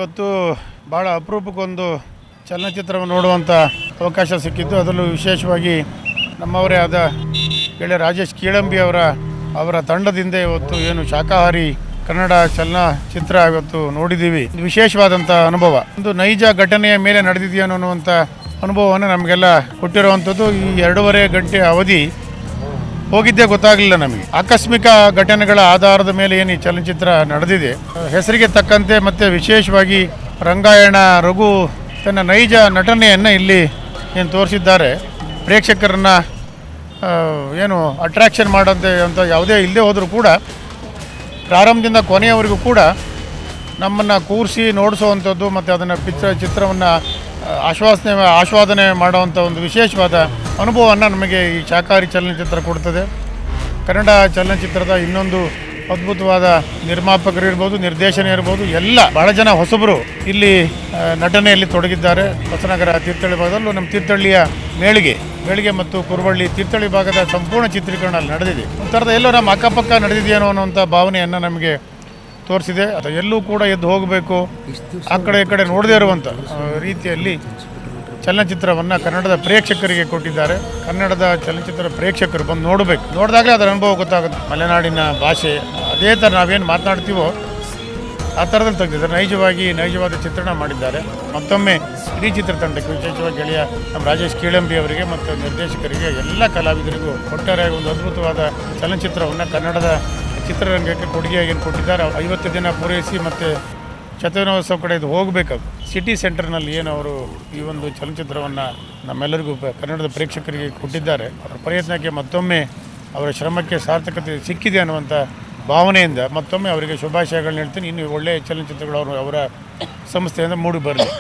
ಇವತ್ತು ಭಾಳ ಅಪರೂಪಕ್ಕೊಂದು ಚಲನಚಿತ್ರವನ್ನು ನೋಡುವಂಥ ಅವಕಾಶ ಸಿಕ್ಕಿದ್ದು. ಅದರಲ್ಲೂ ವಿಶೇಷವಾಗಿ ನಮ್ಮವರೇ ಆದ ಗೆಳೆಯ ರಾಜೇಶ್ ಕೀಳಂಬಿ ಅವರ ತಂಡದಿಂದ ಇವತ್ತು ಏನು ಶಾಕಾಹಾರಿ ಕನ್ನಡ ಚಲನಚಿತ್ರ ಇವತ್ತು ನೋಡಿದ್ದೀವಿ. ಇದು ವಿಶೇಷವಾದಂಥ ಅನುಭವ, ಒಂದು ನೈಜ ಘಟನೆಯ ಮೇಲೆ ನಡೆದಿದೆಯೋ ಅನ್ನುವಂಥ ಅನುಭವವನ್ನು ನಮಗೆಲ್ಲ ಕೊಟ್ಟಿರುವಂಥದ್ದು. ಈ 2.5 ಗಂಟೆ ಅವಧಿ ಹೋಗಿದ್ದೇ ಗೊತ್ತಾಗಲಿಲ್ಲ ನಮಗೆ. ಆಕಸ್ಮಿಕ ಘಟನೆಗಳ ಆಧಾರದ ಮೇಲೆ ಏನು ಈ ಚಲನಚಿತ್ರ ನಡೆದಿದೆ, ಹೆಸರಿಗೆ ತಕ್ಕಂತೆ ಮತ್ತು ವಿಶೇಷವಾಗಿ ರಂಗಾಯಣ ರಘು ತನ್ನ ನೈಜ ನಟನೆಯನ್ನು ಇಲ್ಲಿ ಏನು ತೋರಿಸಿದ್ದಾರೆ. ಪ್ರೇಕ್ಷಕರನ್ನು ಏನು ಅಟ್ರಾಕ್ಷನ್ ಮಾಡೋಂಥ ಅಂತ ಯಾವುದೇ ಇಲ್ಲದೆ ಹೋದರೂ ಕೂಡ ಪ್ರಾರಂಭದಿಂದ ಕೊನೆಯವರೆಗೂ ಕೂಡ ನಮ್ಮನ್ನು ಕೂರಿಸಿ ನೋಡಿಸುವಂಥದ್ದು ಮತ್ತು ಅದನ್ನು ಚಿತ್ರವನ್ನು ಆಸ್ವಾದನೆ ಮಾಡುವಂಥ ಒಂದು ವಿಶೇಷವಾದ ಅನುಭವವನ್ನು ನಮಗೆ ಈ ಶಾಕಾಹಾರಿ ಚಲನಚಿತ್ರ ಕೊಡ್ತದೆ. ಕನ್ನಡ ಚಲನಚಿತ್ರದ ಇನ್ನೊಂದು ಅದ್ಭುತವಾದ ನಿರ್ಮಾಪಕರು ಇರ್ಬೋದು, ನಿರ್ದೇಶನ ಇರ್ಬೋದು, ಎಲ್ಲ ಬಹಳ ಜನ ಹೊಸಬರು ಇಲ್ಲಿ ನಟನೆಯಲ್ಲಿ ತೊಡಗಿದ್ದಾರೆ. ಹೊಸನಗರ ತೀರ್ಥಹಳ್ಳಿ ಭಾಗದಲ್ಲೂ ನಮ್ಮ ತೀರ್ಥಹಳ್ಳಿಯ ಮೇಳಿಗೆ ಮತ್ತು ಕುರುಬಳ್ಳಿ ತೀರ್ಥಹಳ್ಳಿ ಭಾಗದ ಸಂಪೂರ್ಣ ಚಿತ್ರೀಕರಣ ಅಲ್ಲಿ ನಡೆದಿದೆ. ಒಂಥರದ ಎಲ್ಲೋ ನಮ್ಮ ಅಕ್ಕಪಕ್ಕ ನಡೆದಿದೆಯೇನೋ ಅನ್ನೋಂಥ ಭಾವನೆಯನ್ನು ನಮಗೆ ತೋರಿಸಿದೆ. ಅಥವಾ ಎಲ್ಲೂ ಕೂಡ ಎದ್ದು ಹೋಗಬೇಕು, ಆ ಕಡೆ ಈ ಕಡೆ ನೋಡದೇ ಇರುವಂಥ ರೀತಿಯಲ್ಲಿ ಚಲನಚಿತ್ರವನ್ನು ಕನ್ನಡದ ಪ್ರೇಕ್ಷಕರಿಗೆ ಕೊಟ್ಟಿದ್ದಾರೆ. ಕನ್ನಡದ ಚಲನಚಿತ್ರ ಪ್ರೇಕ್ಷಕರು ಬಂದು ನೋಡಬೇಕು, ನೋಡಿದಾಗಲೇ ಅದರ ಅನುಭವ ಗೊತ್ತಾಗುತ್ತೆ. ಮಲೆನಾಡಿನ ಭಾಷೆ ಅದೇ ಥರ ನಾವೇನು ಮಾತನಾಡ್ತೀವೋ ಆ ಥರದಲ್ಲಿ ತೆಗೆದಿದ್ದಾರೆ. ನೈಜವಾದ ಚಿತ್ರಣ ಮಾಡಿದ್ದಾರೆ. ಮತ್ತೊಮ್ಮೆ ಇಡೀ ಚಿತ್ರತಂಡಕ್ಕೆ, ವಿಶೇಷವಾಗಿ ಗೆಳೆಯ ನಮ್ಮ ರಾಜೇಶ್ ಕೀಳಂಬಿ ಅವರಿಗೆ ಮತ್ತು ನಿರ್ದೇಶಕರಿಗೆ, ಎಲ್ಲ ಕಲಾವಿದರಿಗೂ ಒಟ್ಟಾರೆ ಒಂದು ಅದ್ಭುತವಾದ ಚಲನಚಿತ್ರವನ್ನು ಕನ್ನಡದ ಚಿತ್ರರಂಗಕ್ಕೆ ಕೊಡುಗೆಯಾಗಿ ಕೊಟ್ಟಿದ್ದಾರೆ. 50 ದಿನ ಪೂರೈಸಿ ಮತ್ತು ಶತಮಾನೋತ್ಸವ ಕಡೆ ಇದು ಹೋಗಬೇಕಾದ್ರು ಸಿಟಿ ಸೆಂಟರ್ನಲ್ಲಿ ಏನು ಅವರು ಈ ಒಂದು ಚಲನಚಿತ್ರವನ್ನು ನಮ್ಮೆಲ್ಲರಿಗೂ ಕನ್ನಡದ ಪ್ರೇಕ್ಷಕರಿಗೆ ಕೊಟ್ಟಿದ್ದಾರೆ. ಅವರ ಪ್ರಯತ್ನಕ್ಕೆ ಮತ್ತೊಮ್ಮೆ ಅವರ ಶ್ರಮಕ್ಕೆ ಸಾರ್ಥಕತೆ ಸಿಕ್ಕಿದೆ ಅನ್ನುವಂಥ ಭಾವನೆಯಿಂದ ಮತ್ತೊಮ್ಮೆ ಅವರಿಗೆ ಶುಭಾಶಯಗಳನ್ನ ಹೇಳ್ತೀನಿ. ಇನ್ನು ಒಳ್ಳೆಯ ಚಲನಚಿತ್ರಗಳು ಅವರ ಸಂಸ್ಥೆಯಿಂದ ಮೂಡಿ ಬರಲಿ.